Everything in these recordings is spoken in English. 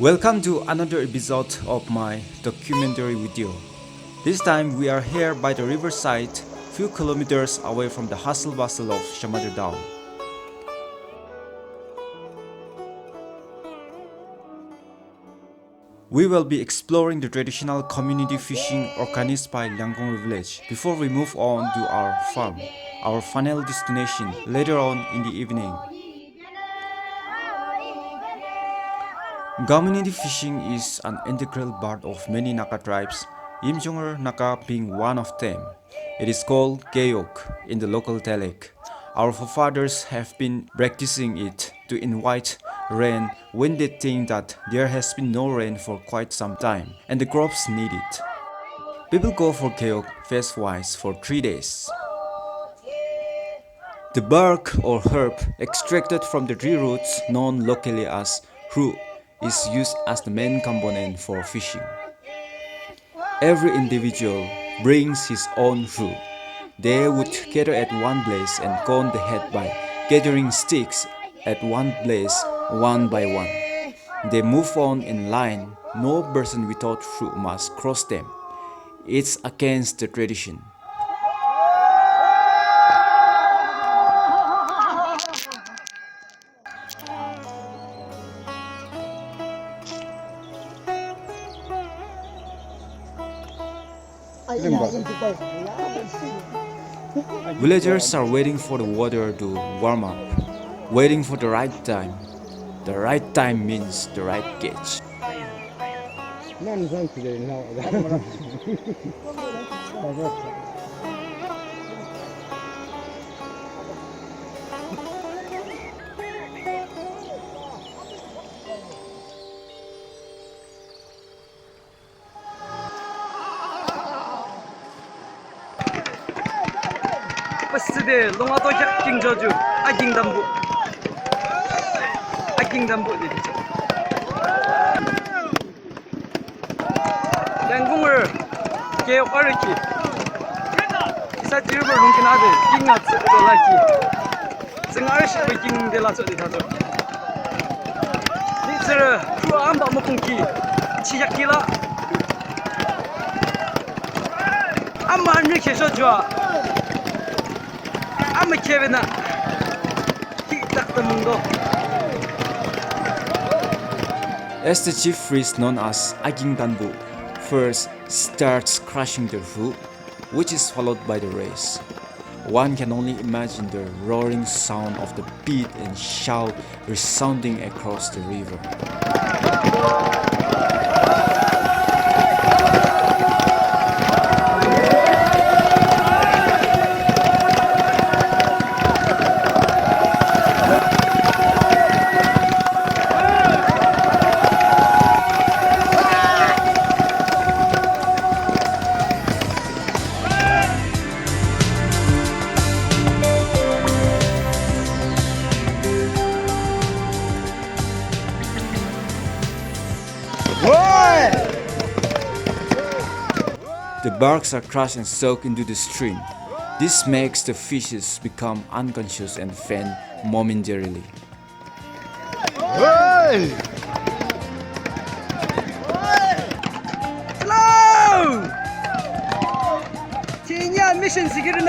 Welcome to another episode of my documentary video. This time we are here by the riverside, few kilometers away from the hustle bustle of Shamator Town. We will be exploring the traditional community fishing organized by Leangkonger village before we move on to our farm, our final destination later on in the evening. Community fishing is an integral part of many Naga tribes, Yimchunger Naga being one of them. It is called Keyuk in the local dialect. Our forefathers have been practicing it to invite rain when they think that there has been no rain for quite some time and the crops need it. People go for Keyuk phase-wise for 3 days. The bark or herb extracted from the tree roots known locally as ru is used as the main component for fishing. Every individual brings his own ru. They would gather at one place and count the head by gathering sticks at one place one by one. They move on in line. No person without ru must cross them. It's against the tradition. Villagers are waiting for the water to warm up, waiting for the right time. The right time means the right catch. Paside longa to king joju aking dambu di Leangkonger Keyuk ariki isa tirber lungkin ade king at de laki sengar shi king de la so de thaso ni sir fu amba mo kungki chi yakila amma ni ke so jwa I'm a Kevin. As the chief priest known as Aging Danbu first starts crushing the fruit, which is followed by the race, one can only imagine the roaring sound of the beat and shout resounding across the river. The barks are crushed and soaked into the stream. This makes the fishes become unconscious and faint momentarily. Hello! Mission security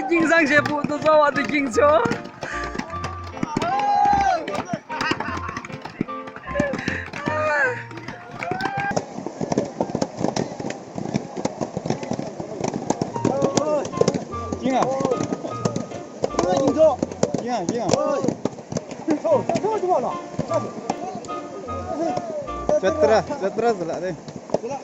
经上学不都说我的警车。警啊！这个警车，警啊！哦，这就完了，Jatra zela deh. Zela.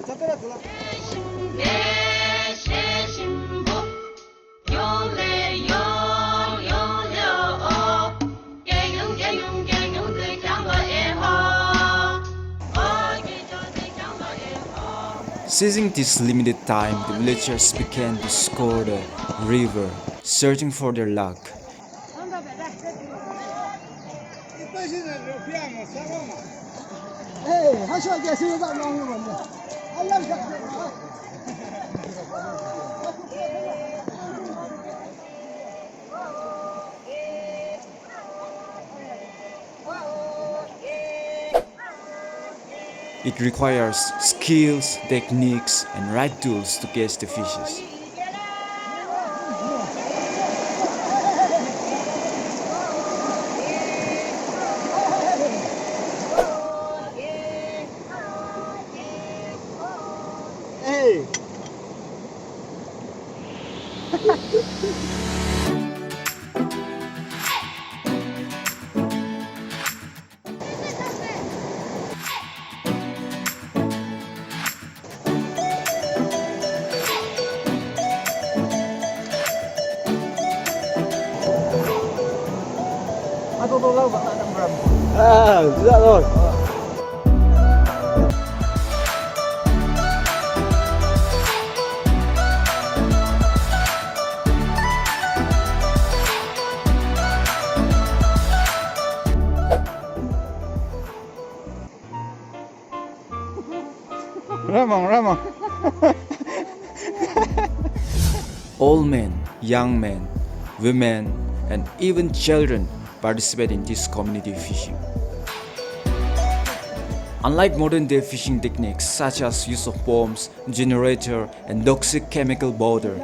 Seizing this limited time, the villagers began to scour the river, searching for their luck. It requires skills, techniques, and right tools to catch the fishes. Hey! À, dạ rồi. Ramon. All men, young men, women, and even children participate in this community fishing. Unlike modern-day fishing techniques such as use of bombs, generator, and toxic chemical powder,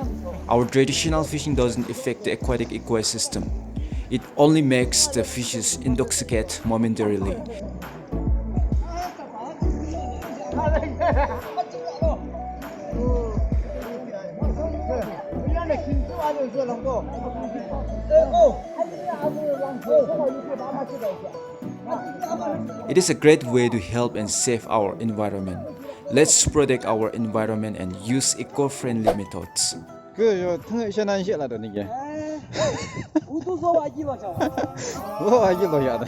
our traditional fishing doesn't affect the aquatic ecosystem. It only makes the fishes intoxicate momentarily. It is a great way to help and save our environment. Let's protect our environment and use eco-friendly methods. 그 저现在写了的那个。我还记得呀的。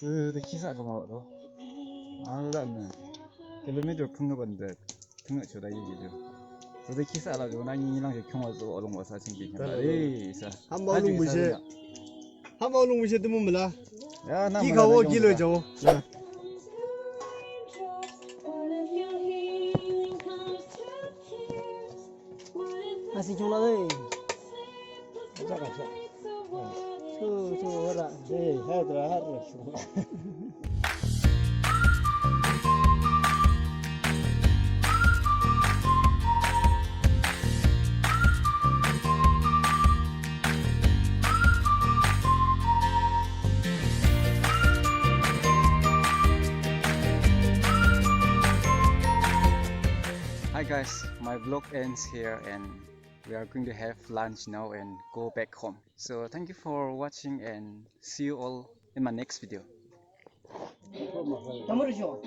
그 기사가 뭐로? 알라는 kilometres 풍거 건데 풍거 저다 얘기죠. 그데 기사라 저 나니랑 저 경화도 어른 거사 챙기냐. 에이, 사. 한번 농무시. 한번 농무시 뜨면 몰라. 야, 나 이거 뭐 길어 줘. 아시 중라네. 자가자. 저 하라. 네, 하더라 하라. Hi guys, my vlog ends here and we are going to have lunch now and go back home. So thank you for watching and see you all in my next video. 담으시오.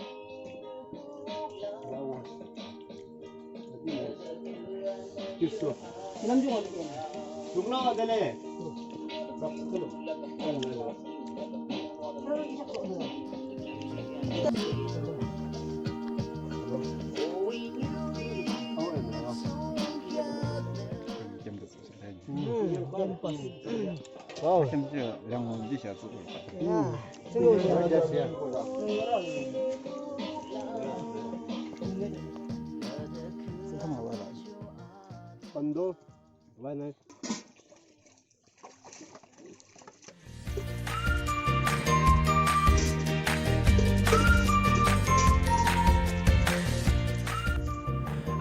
있어. 남중 어디? 용나가 되네. 현재 양원底下做的。这个我반도 와네.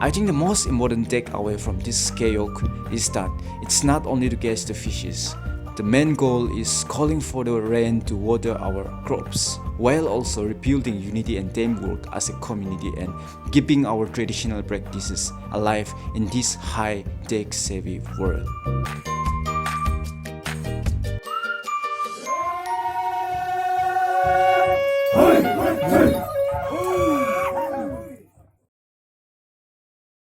I think the most important takeaway from this Keyuk is that it's not only to catch the fishes. The main goal is calling for the rain to water our crops, while also rebuilding unity and teamwork as a community and keeping our traditional practices alive in this high-tech savvy world.